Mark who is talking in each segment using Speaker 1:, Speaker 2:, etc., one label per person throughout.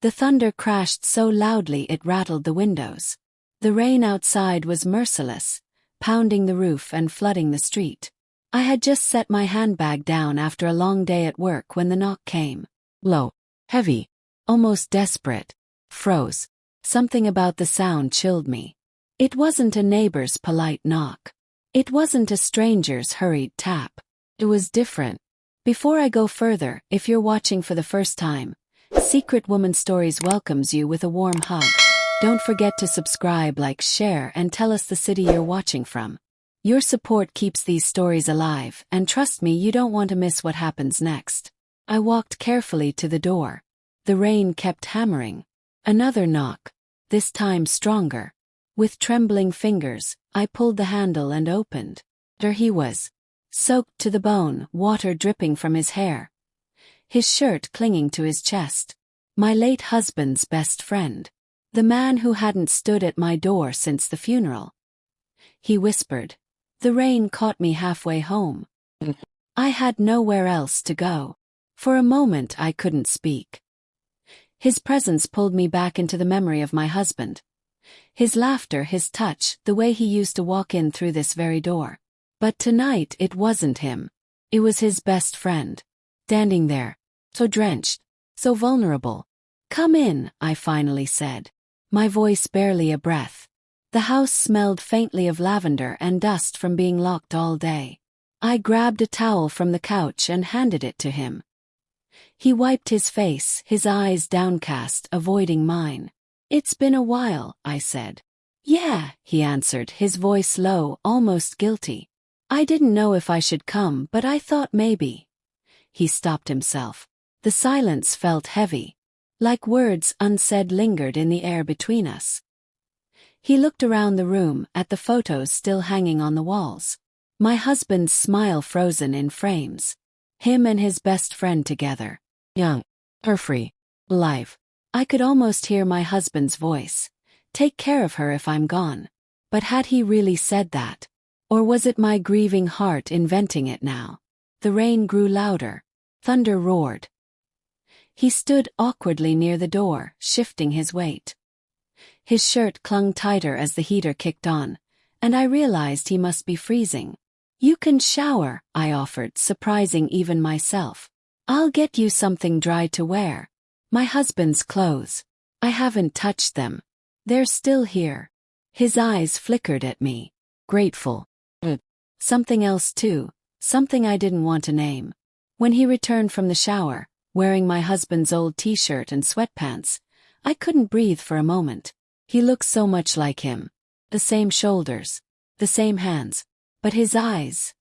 Speaker 1: The thunder crashed so loudly it rattled the windows. The rain outside was merciless, pounding the roof and flooding the street. I had just set my handbag down after a long day at work when the knock came. Low, heavy, almost desperate. Froze. Something about the sound chilled me. It wasn't a neighbor's polite knock. It wasn't a stranger's hurried tap. It was different. Before I go further, if you're watching for the first time, Secret Woman Stories welcomes you with a warm hug. Don't forget to subscribe, like, share, and tell us the city you're watching from. Your support keeps these stories alive, and trust me, you don't want to miss what happens next. I walked carefully to the door. The rain kept hammering. Another knock, this time stronger. With trembling fingers, I pulled the handle and opened. There he was, soaked to the bone, water dripping from his hair. His shirt clinging to his chest. My late husband's best friend. The man who hadn't stood at my door since the funeral. He whispered. The rain caught me halfway home. I had nowhere else to go. For a moment I couldn't speak. His presence pulled me back into the memory of my husband. His laughter, his touch, the way he used to walk in through this very door. But tonight it wasn't him. It was his best friend. Standing there, so drenched, so vulnerable. Come in, I finally said. My voice barely a breath. The house smelled faintly of lavender and dust from being locked all day. I grabbed a towel from the couch and handed it to him. He wiped his face, his eyes downcast, avoiding mine. It's been a while, I said. Yeah, he answered, his voice low, almost guilty. I didn't know if I should come, but I thought maybe. He stopped himself. The silence felt heavy. Like words unsaid lingered in the air between us. He looked around the room, at the photos still hanging on the walls. My husband's smile frozen in frames. Him and his best friend together. Young, carefree, alive. I could almost hear my husband's voice. Take care of her if I'm gone. But had he really said that? Or was it my grieving heart inventing it now? The rain grew louder. Thunder roared. He stood awkwardly near the door, shifting his weight. His shirt clung tighter as the heater kicked on, and I realized he must be freezing. You can shower, I offered, surprising even myself. I'll get you something dry to wear. My husband's clothes. I haven't touched them. They're still here. His eyes flickered at me. Grateful. Something else too, something I didn't want to name. When he returned from the shower, wearing my husband's old t-shirt and sweatpants, I couldn't breathe for a moment. He looked so much like him. The same shoulders, the same hands, but his eyes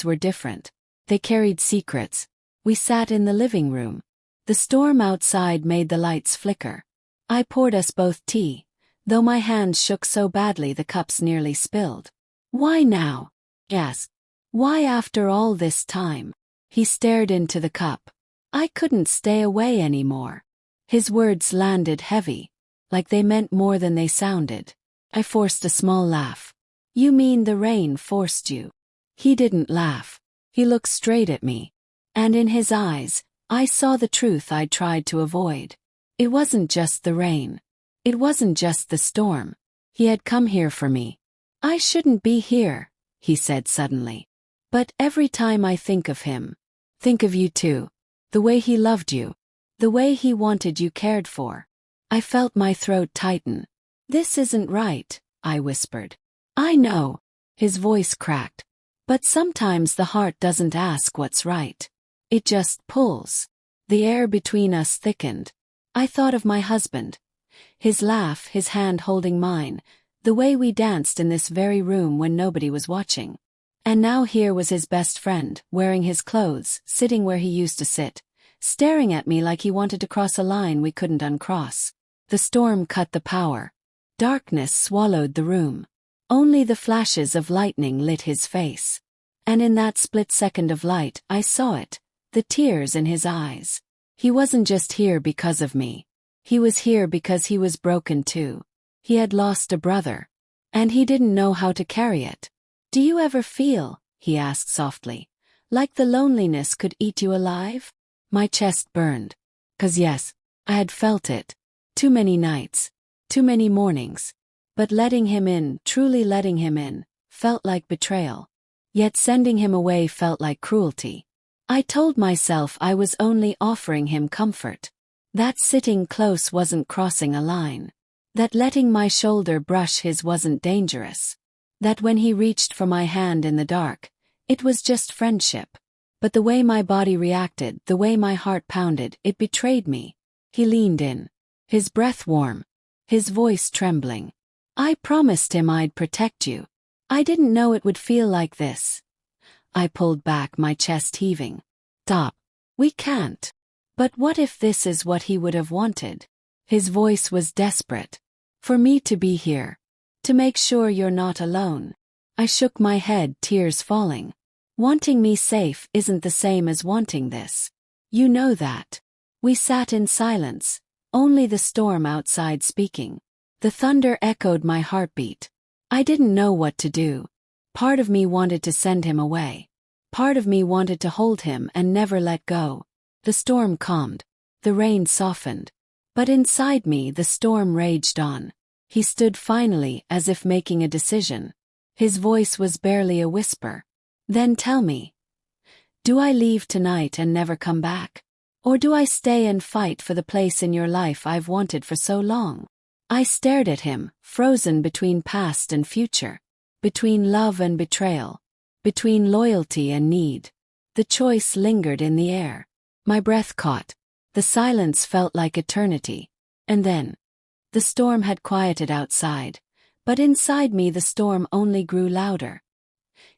Speaker 1: were different. They carried secrets. We sat in the living room. The storm outside made the lights flicker. I poured us both tea, though my hands shook so badly the cups nearly spilled. Why now? Yes. Why after all this time? He stared into the cup. I couldn't stay away anymore. His words landed heavy, like they meant more than they sounded. I forced a small laugh. You mean the rain forced you? He didn't laugh. He looked straight at me. And in his eyes, I saw the truth I'd tried to avoid. It wasn't just the rain. It wasn't just the storm. He had come here for me. I shouldn't be here, he said suddenly. But every time I think of him, think of you too. The way he loved you. The way he wanted you cared for. I felt my throat tighten. This isn't right, I whispered. I know. His voice cracked. But sometimes the heart doesn't ask what's right. It just pulls. The air between us thickened. I thought of my husband. His laugh, his hand holding mine, the way we danced in this very room when nobody was watching. And now here was his best friend, wearing his clothes, sitting where he used to sit, staring at me like he wanted to cross a line we couldn't uncross. The storm cut the power. Darkness swallowed the room. Only the flashes of lightning lit his face. And in that split second of light, I saw it, the tears in his eyes. He wasn't just here because of me. He was here because he was broken too. He had lost a brother. And he didn't know how to carry it. Do you ever feel, he asked softly, like the loneliness could eat you alive? My chest burned. 'Cause yes, I had felt it. Too many nights. Too many mornings. But letting him in, truly letting him in, felt like betrayal. Yet sending him away felt like cruelty. I told myself I was only offering him comfort. That sitting close wasn't crossing a line. That letting my shoulder brush his wasn't dangerous. That when he reached for my hand in the dark, it was just friendship. But the way my body reacted, the way my heart pounded, it betrayed me. He leaned in. His breath warm. His voice trembling. I promised him I'd protect you. I didn't know it would feel like this. I pulled back, my chest heaving. Stop. We can't. But what if this is what he would have wanted? His voice was desperate. For me to be here. To make sure you're not alone. I shook my head, tears falling. Wanting me safe isn't the same as wanting this. You know that. We sat in silence, only the storm outside speaking. The thunder echoed my heartbeat. I didn't know what to do. Part of me wanted to send him away. Part of me wanted to hold him and never let go. The storm calmed. The rain softened. But inside me the storm raged on. He stood finally, as if making a decision. His voice was barely a whisper. Then tell me. Do I leave tonight and never come back? Or do I stay and fight for the place in your life I've wanted for so long? I stared at him, frozen between past and future. Between love and betrayal. Between loyalty and need. The choice lingered in the air. My breath caught. The silence felt like eternity. And then. The storm had quieted outside. But inside me the storm only grew louder.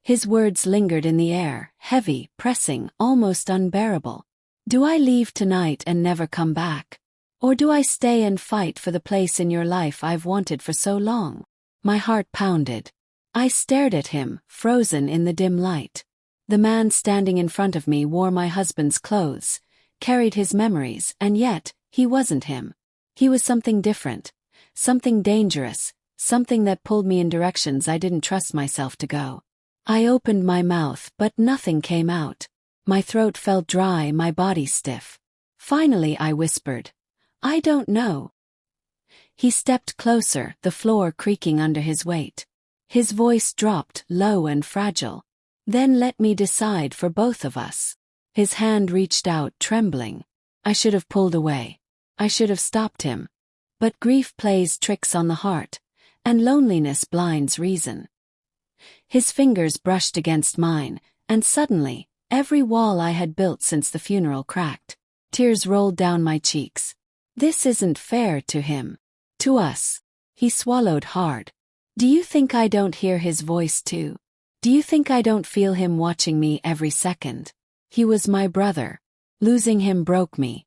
Speaker 1: His words lingered in the air, heavy, pressing, almost unbearable. Do I leave tonight and never come back? Or do I stay and fight for the place in your life I've wanted for so long? My heart pounded. I stared at him, frozen in the dim light. The man standing in front of me wore my husband's clothes, carried his memories, and yet, he wasn't him. He was something different, something dangerous, something that pulled me in directions I didn't trust myself to go. I opened my mouth, but nothing came out. My throat felt dry, my body stiff. Finally I whispered, I don't know. He stepped closer, the floor creaking under his weight. His voice dropped, low and fragile. Then let me decide for both of us. His hand reached out, trembling. I should have pulled away. I should have stopped him. But grief plays tricks on the heart, and loneliness blinds reason. His fingers brushed against mine, and suddenly, every wall I had built since the funeral cracked. Tears rolled down my cheeks. This isn't fair to him. To us. He swallowed hard. Do you think I don't hear his voice too? Do you think I don't feel him watching me every second? He was my brother. Losing him broke me.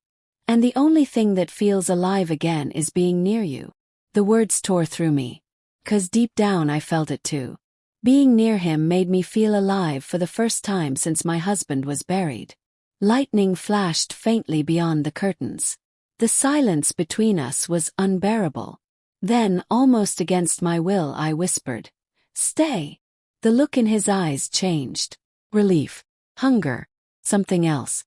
Speaker 1: And the only thing that feels alive again is being near you. The words tore through me. 'Cause deep down I felt it too. Being near him made me feel alive for the first time since my husband was buried. Lightning flashed faintly beyond the curtains. The silence between us was unbearable. Then, almost against my will, I whispered, "Stay." The look in his eyes changed. Relief. Hunger. Something else.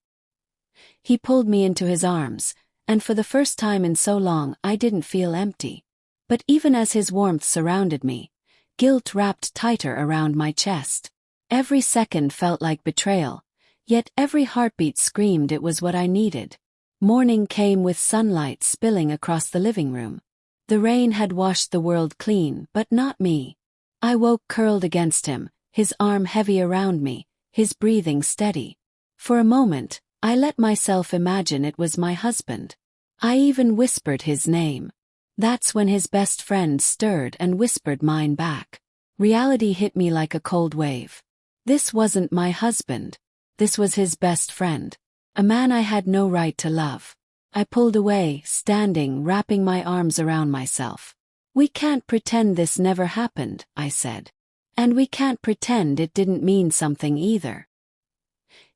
Speaker 1: He pulled me into his arms, and for the first time in so long I didn't feel empty. But even as his warmth surrounded me, guilt wrapped tighter around my chest. Every second felt like betrayal, yet every heartbeat screamed it was what I needed. Morning came with sunlight spilling across the living room. The rain had washed the world clean, but not me. I woke curled against him, his arm heavy around me, his breathing steady. For a moment, I let myself imagine it was my husband. I even whispered his name. That's when his best friend stirred and whispered mine back. Reality hit me like a cold wave. This wasn't my husband. This was his best friend. A man I had no right to love. I pulled away, standing, wrapping my arms around myself. We can't pretend this never happened, I said. And we can't pretend it didn't mean something either.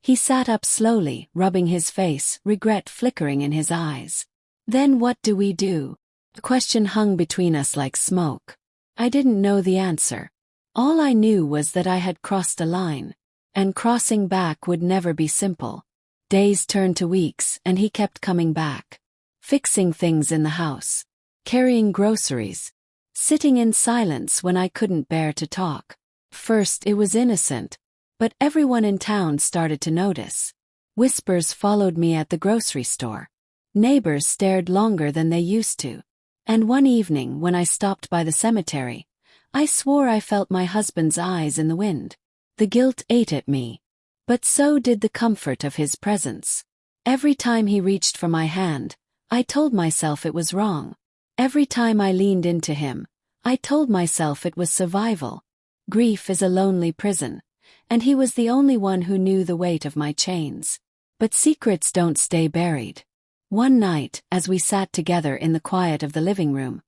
Speaker 1: He sat up slowly, rubbing his face, regret flickering in his eyes. Then what do we do? The question hung between us like smoke. I didn't know the answer. All I knew was that I had crossed a line, and crossing back would never be simple. Days turned to weeks, and he kept coming back. fixing things in the house, carrying groceries, sitting in silence when I couldn't bear to talk. First it was innocent, but everyone in town started to notice. Whispers followed me at the grocery store. Neighbors stared longer than they used to. And one evening when I stopped by the cemetery, I swore I felt my husband's eyes in the wind. The guilt ate at me. But so did the comfort of his presence. Every time he reached for my hand, I told myself it was wrong. Every time I leaned into him, I told myself it was survival. Grief is a lonely prison, and he was the only one who knew the weight of my chains. But secrets don't stay buried. One night, as we sat together in the quiet of the living room,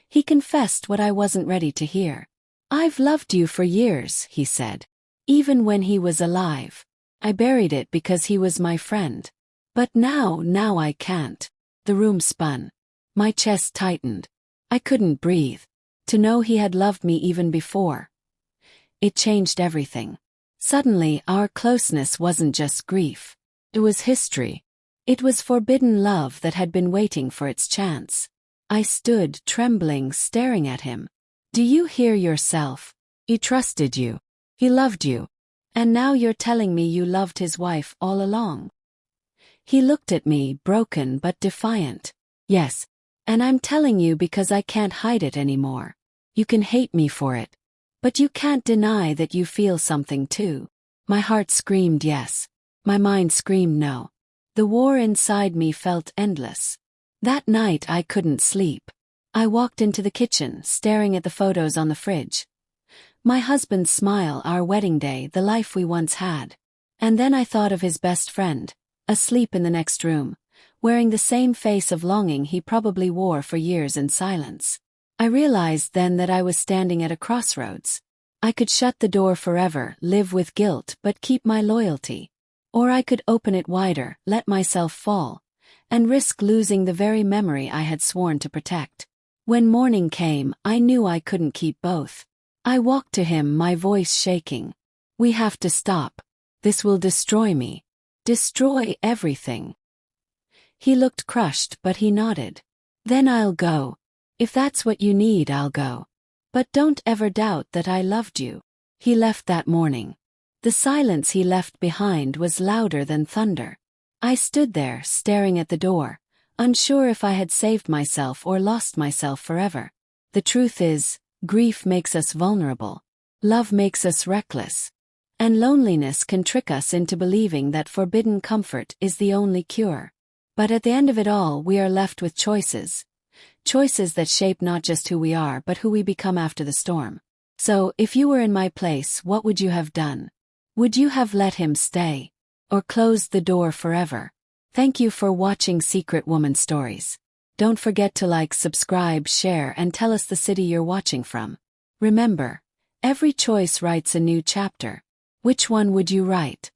Speaker 1: he confessed what I wasn't ready to hear. "I've loved you for years," he said. "Even when he was alive. I buried it because he was my friend. But now I can't." The room spun. My chest tightened. I couldn't breathe. To know he had loved me even before. It changed everything. Suddenly, our closeness wasn't just grief. It was history. It was forbidden love that had been waiting for its chance. I stood, trembling, staring at him. "Do you hear yourself? He trusted you. He loved you. And now you're telling me you loved his wife all along?" He looked at me, broken but defiant. "Yes. And I'm telling you because I can't hide it anymore. You can hate me for it. But you can't deny that you feel something too." My heart screamed yes. My mind screamed no. The war inside me felt endless. That night I couldn't sleep. I walked into the kitchen, staring at the photos on the fridge. My husband's smile, our wedding day, the life we once had. And then I thought of his best friend, asleep in the next room, wearing the same face of longing he probably wore for years in silence. I realized then that I was standing at a crossroads. I could shut the door forever, live with guilt, but keep my loyalty. Or I could open it wider, let myself fall, and risk losing the very memory I had sworn to protect. When morning came, I knew I couldn't keep both. I walked to him, my voice shaking. "We have to stop. This will destroy me. Destroy everything." He looked crushed, but he nodded. "Then I'll go. If that's what you need, I'll go. But don't ever doubt that I loved you." He left that morning. The silence he left behind was louder than thunder. I stood there, staring at the door, unsure if I had saved myself or lost myself forever. The truth is, grief makes us vulnerable. Love makes us reckless. And loneliness can trick us into believing that forbidden comfort is the only cure. But at the end of it all, we are left with choices. Choices that shape not just who we are but who we become after the storm. So, if you were in my place, what would you have done? Would you have let him stay? Or closed the door forever? Thank you for watching Secret Woman Stories. Don't forget to like, subscribe, share, and tell us the city you're watching from. Remember, every choice writes a new chapter. Which one would you write?